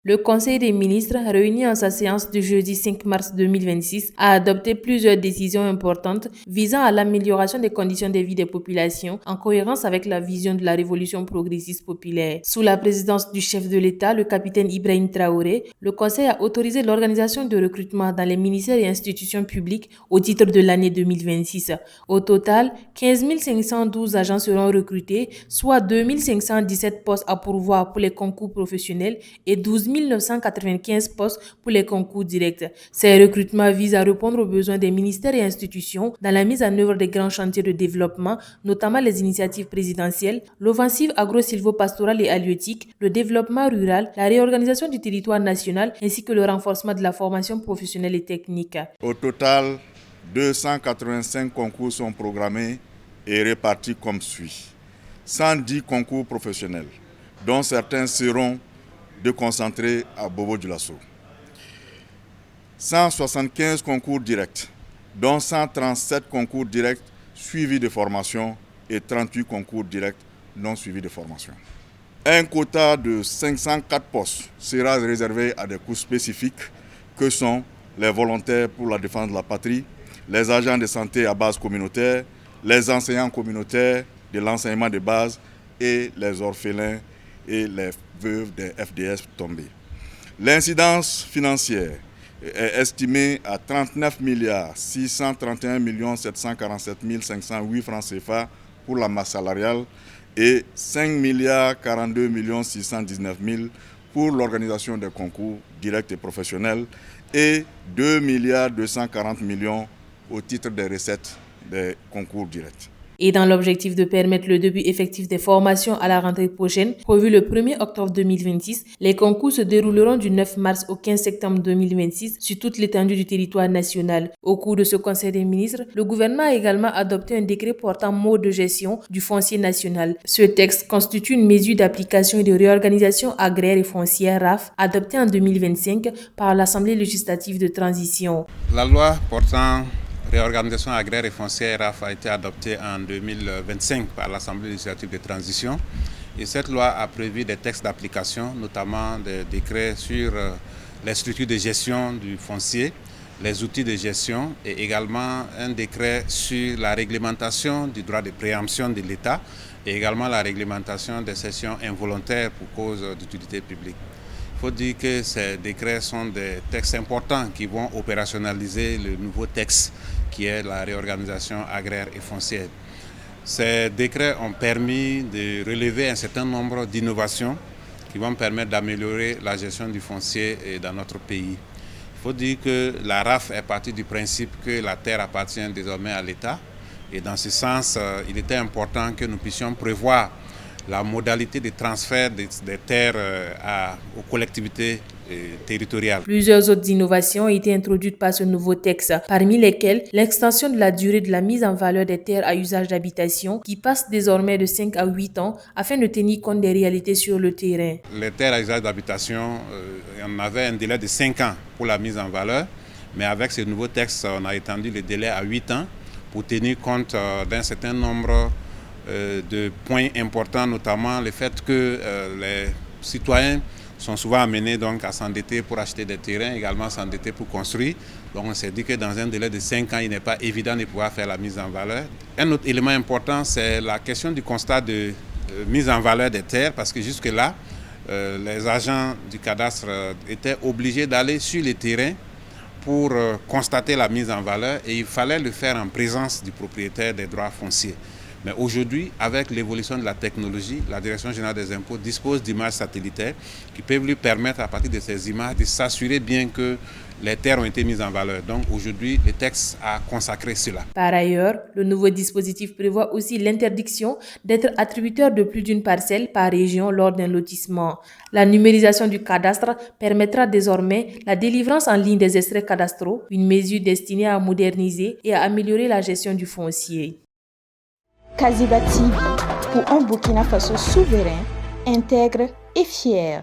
Le Conseil des ministres, réuni en sa séance du jeudi 5 mars 2026, a adopté plusieurs décisions importantes visant à l'amélioration des conditions de vie des populations en cohérence avec la vision de la révolution progressiste populaire. Sous la présidence du chef de l'État, le capitaine Ibrahim Traoré, le Conseil a autorisé l'organisation de recrutement dans les ministères et institutions publiques au titre de l'année 2026. Au total, 15 512 agents seront recrutés, soit 2 517 postes à pourvoir pour les concours professionnels et 12 995 postes pour les concours directs. Ces recrutements visent à répondre aux besoins des ministères et institutions dans la mise en œuvre des grands chantiers de développement, notamment les initiatives présidentielles, l'offensive agro-silvopastorale et halieutique, le développement rural, la réorganisation du territoire national ainsi que le renforcement de la formation professionnelle et technique. Au total, 285 concours sont programmés et répartis comme suit. 110 concours professionnels, dont certains seront déconcentrés à Bobo-Dioulasso. 175 concours directs, dont 137 concours directs suivis de formation et 38 concours directs non suivis de formation. Un quota de 504 postes sera réservé à des cours spécifiques que sont les volontaires pour la défense de la patrie, les agents de santé à base communautaire, les enseignants communautaires de l'enseignement de base et les orphelins et les veuves des FDS tombés. L'incidence financière est estimée à 39 631 747 508 francs CFA pour la masse salariale et 5 42 619 000 pour l'organisation des concours directs et professionnels et 2 240 millions au titre des recettes des concours directs. Et dans l'objectif de permettre le début effectif des formations à la rentrée prochaine, prévu le 1er octobre 2026, les concours se dérouleront du 9 mars au 15 septembre 2026 sur toute l'étendue du territoire national. Au cours de ce Conseil des ministres, le gouvernement a également adopté un décret portant mode de gestion du foncier national. Ce texte constitue une mesure d'application et de réorganisation agraire et foncière RAF adoptée en 2025 par l'Assemblée législative de transition. La loi portant réorganisation agraire et foncière RAF a été adoptée en 2025 par l'Assemblée législative de transition et cette loi a prévu des textes d'application, notamment des décrets sur les structures de gestion du foncier, les outils de gestion et également un décret sur la réglementation du droit de préemption de l'État et également la réglementation des cessions involontaires pour cause d'utilité publique. Il faut dire que ces décrets sont des textes importants qui vont opérationnaliser le nouveau texte qui est la réorganisation agraire et foncière. Ces décrets ont permis de relever un certain nombre d'innovations qui vont permettre d'améliorer la gestion du foncier dans notre pays. Il faut dire que la RAF est partie du principe que la terre appartient désormais à l'État et dans ce sens, il était important que nous puissions prévoir la modalité de transfert des terres aux collectivités territoriales. Plusieurs autres innovations ont été introduites par ce nouveau texte, parmi lesquelles l'extension de la durée de la mise en valeur des terres à usage d'habitation qui passe désormais de 5 à 8 ans afin de tenir compte des réalités sur le terrain. Les terres à usage d'habitation, on avait un délai de 5 ans pour la mise en valeur, mais avec ce nouveau texte, on a étendu le délai à 8 ans pour tenir compte d'un certain nombre de points importants, notamment le fait que les citoyens sont souvent amenés donc à s'endetter pour acheter des terrains, également s'endetter pour construire. Donc on s'est dit que dans un délai de 5 ans, il n'est pas évident de pouvoir faire la mise en valeur. Un autre élément important, c'est la question du constat de mise en valeur des terres, parce que jusque-là, les agents du cadastre étaient obligés d'aller sur les terrains pour constater la mise en valeur et il fallait le faire en présence du propriétaire des droits fonciers. Mais aujourd'hui, avec l'évolution de la technologie, la Direction générale des impôts dispose d'images satellitaires qui peuvent lui permettre, à partir de ces images, de s'assurer bien que les terres ont été mises en valeur. Donc aujourd'hui, le texte a consacré cela. Par ailleurs, le nouveau dispositif prévoit aussi l'interdiction d'être attributeur de plus d'une parcelle par région lors d'un lotissement. La numérisation du cadastre permettra désormais la délivrance en ligne des extraits cadastraux, une mesure destinée à moderniser et à améliorer la gestion du foncier. Kaziba TV pour un Burkina Faso souverain, intègre et fier.